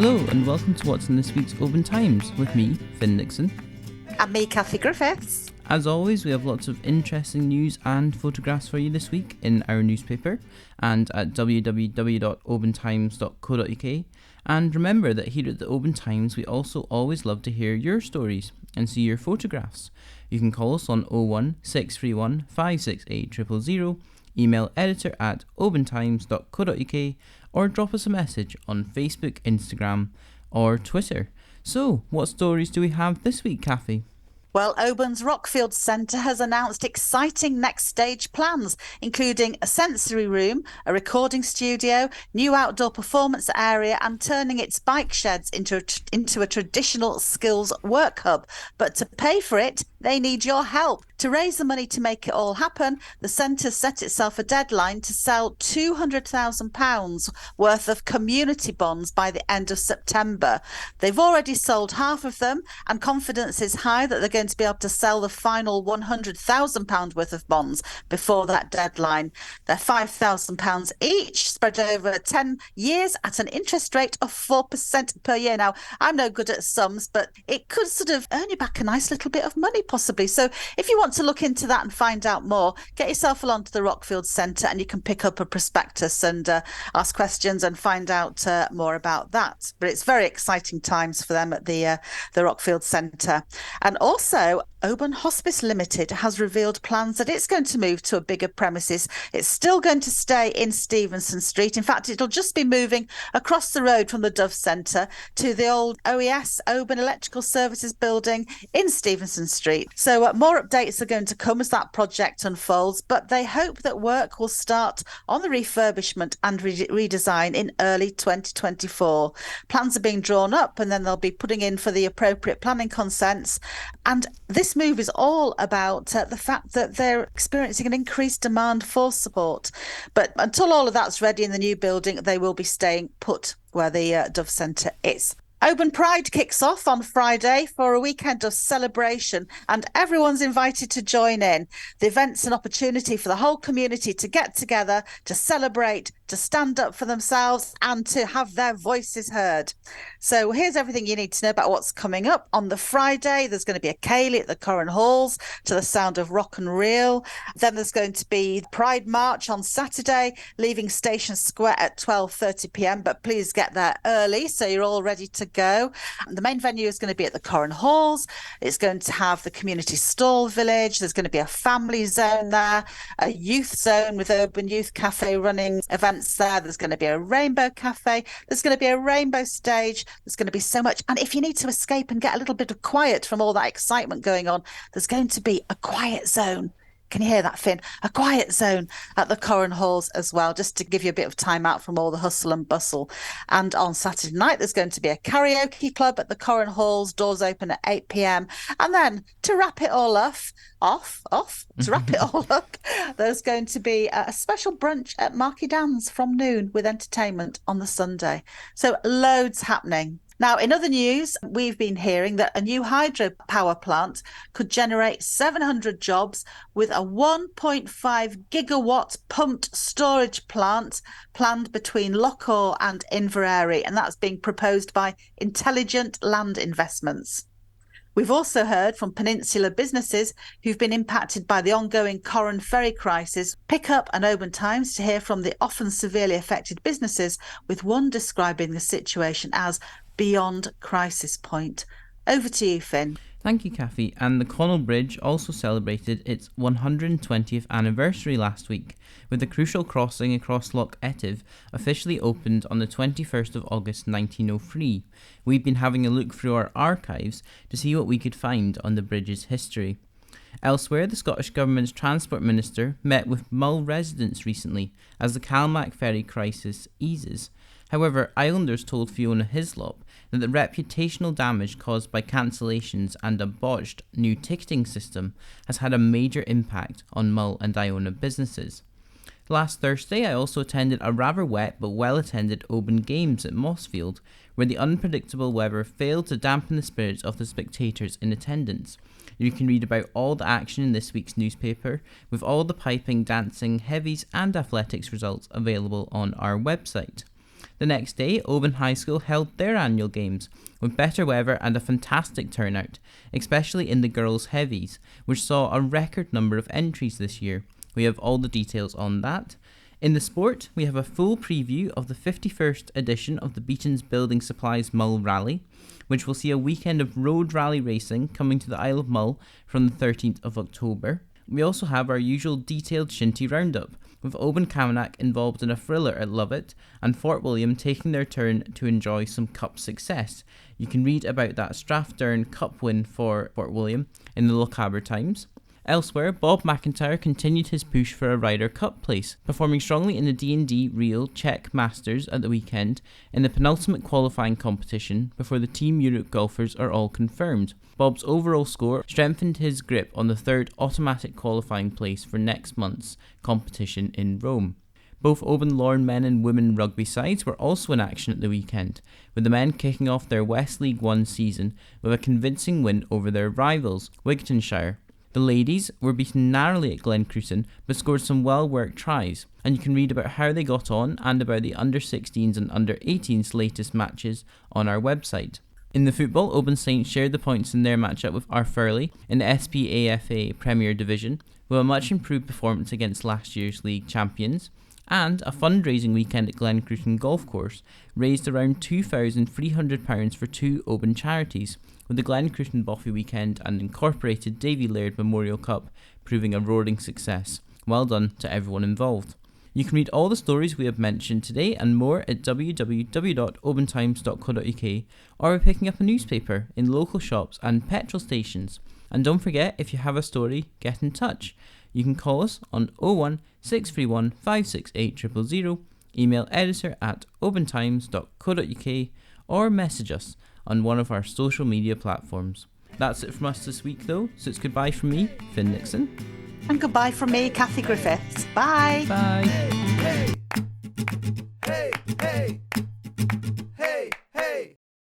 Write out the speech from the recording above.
Hello and welcome to what's in this week's Oban Times with me, Finn Nixon. And me, Kathy Griffiths. As always, we have lots of interesting news and photographs for you this week in our newspaper and at www.obantimes.co.uk. And remember that here at the Oban Times, we also always love to hear your stories and see your photographs. You can call us on 01 631 568 000, email editor@obantimes.co.uk, or drop us a message on Facebook, Instagram, or Twitter. So, what stories do we have this week, Kathy? Well, Oban's Rockfield Centre has announced exciting next stage plans, including a sensory room, a recording studio, new outdoor performance area, and turning its bike sheds into a traditional skills work hub. But to pay for it, they need your help. To raise the money to make it all happen, the centre set itself a deadline to sell £200,000 worth of community bonds by the end of September. They've already sold half of them, and confidence is high that they're going to be able to sell the final £100,000 worth of bonds before that deadline. They're £5,000 each, spread over 10 years at an interest rate of 4% per year. Now, I'm no good at sums, but it could sort of earn you back a nice little bit of money, possibly. So if you want to look into that and find out more, get yourself along to the Rockfield Centre and you can pick up a prospectus and ask questions and find out more about that. But it's very exciting times for them at the Rockfield Centre. And also, Oban Hospice Limited has revealed plans that it's going to move to a bigger premises. It's still going to stay in Stevenson Street. In fact, it'll just be moving across the road from the Dove Centre to the old OES, Oban Electrical Services building in Stevenson Street. So more updates are going to come as that project unfolds, but they hope that work will start on the refurbishment and redesign in early 2024. Plans are being drawn up and then they'll be putting in for the appropriate planning consents. And this move is all about the fact that they're experiencing an increased demand for support. But until all of that's ready in the new building, they will be staying put where the Dove Centre is. Oban Pride kicks off on Friday for a weekend of celebration and everyone's invited to join in. The event's an opportunity for the whole community to get together, to celebrate, to stand up for themselves and to have their voices heard. So here's everything you need to know about what's coming up. On the Friday, there's going to be a ceilidh at the Curran Halls to the sound of rock and reel. Then there's going to be Pride March on Saturday, leaving Station Square at 12:30pm, but please get there early so you're all ready to go. The main venue is going to be at the Curran Halls. It's going to have the community stall village. There's going to be a family zone there, a youth zone with Oban Youth Café running events there. There's going to be a rainbow cafe. There's going to be a rainbow stage. There's going to be so much. And if you need to escape and get a little bit of quiet from all that excitement going on, there's going to be a quiet zone. Can you hear that, Finn? A quiet zone at the Curran Halls as well, just to give you a bit of time out from all the hustle and bustle. And on Saturday night, there's going to be a karaoke club at the Curran Halls, doors open at 8pm. And then to wrap it all up, there's going to be a special brunch at Marky Dan's from noon with entertainment on the Sunday. So loads happening. Now, in other news, we've been hearing that a new hydropower plant could generate 700 jobs with a 1.5 gigawatt pumped storage plant planned between Lochaw and Inverary, and that's being proposed by Intelligent Land Investments. We've also heard from Peninsula businesses who've been impacted by the ongoing Corran ferry crisis. Pick up an Oban Times to hear from the often severely affected businesses, with one describing the situation as beyond crisis point. Over to you, Finn. Thank you, Kathy. And the Connell Bridge also celebrated its 120th anniversary last week, with the crucial crossing across Loch Etive officially opened on the 21st of August 1903. We've been having a look through our archives to see what we could find on the bridge's history. Elsewhere, the Scottish Government's Transport Minister met with Mull residents recently as the Calmac ferry crisis eases. However, Islanders told Fiona Hislop that the reputational damage caused by cancellations and a botched new ticketing system has had a major impact on Mull and Iona businesses. Last Thursday, I also attended a rather wet but well-attended Oban Games at Mossfield, where the unpredictable weather failed to dampen the spirits of the spectators in attendance. You can read about all the action in this week's newspaper, with all the piping, dancing, heavies and athletics results available on our website. The next day, Oban High School held their annual games, with better weather and a fantastic turnout, especially in the girls' heavies, which saw a record number of entries this year. We have all the details on that. In the sport, we have a full preview of the 51st edition of the Beaton's Building Supplies Mull Rally, which will see a weekend of road rally racing coming to the Isle of Mull from the 13th of October. We also have our usual detailed shinty roundup, with Oban Camanachd involved in a thriller at Lovett and Fort William taking their turn to enjoy some cup success. You can read about that Strathdown Cup win for Fort William in the Lochaber Times. Elsewhere, Bob McIntyre continued his push for a Ryder Cup place, performing strongly in the D&D Real Czech Masters at the weekend in the penultimate qualifying competition before the Team Europe golfers are all confirmed. Bob's overall score strengthened his grip on the third automatic qualifying place for next month's competition in Rome. Both Oban Lorne men and women rugby sides were also in action at the weekend, with the men kicking off their West League One season with a convincing win over their rivals, Wigtonshire. The ladies were beaten narrowly at Glencrusen, but scored some well-worked tries, and you can read about how they got on and about the under-16s and under-18s latest matches on our website. In the football, Oban Saints shared the points in their matchup with Arfurley in the SPAFA Premier Division, with a much improved performance against last year's league champions, and a fundraising weekend at Glencrusen Golf Course raised around £2,300 for two Oban charities, with the Glencrusen Boffey weekend and incorporated Davy Laird Memorial Cup proving a roaring success. Well done to everyone involved. You can read all the stories we have mentioned today and more at www.obantimes.co.uk or by picking up a newspaper in local shops and petrol stations. And don't forget, if you have a story, get in touch. You can call us on 01 631 568 000, email editor@obantimes.co.uk or message us on one of our social media platforms. That's it from us this week though, so it's goodbye from me, Finn Nixon. And goodbye from me, Kathy Griffiths. Bye. Bye. Hey, hey, hey, hey.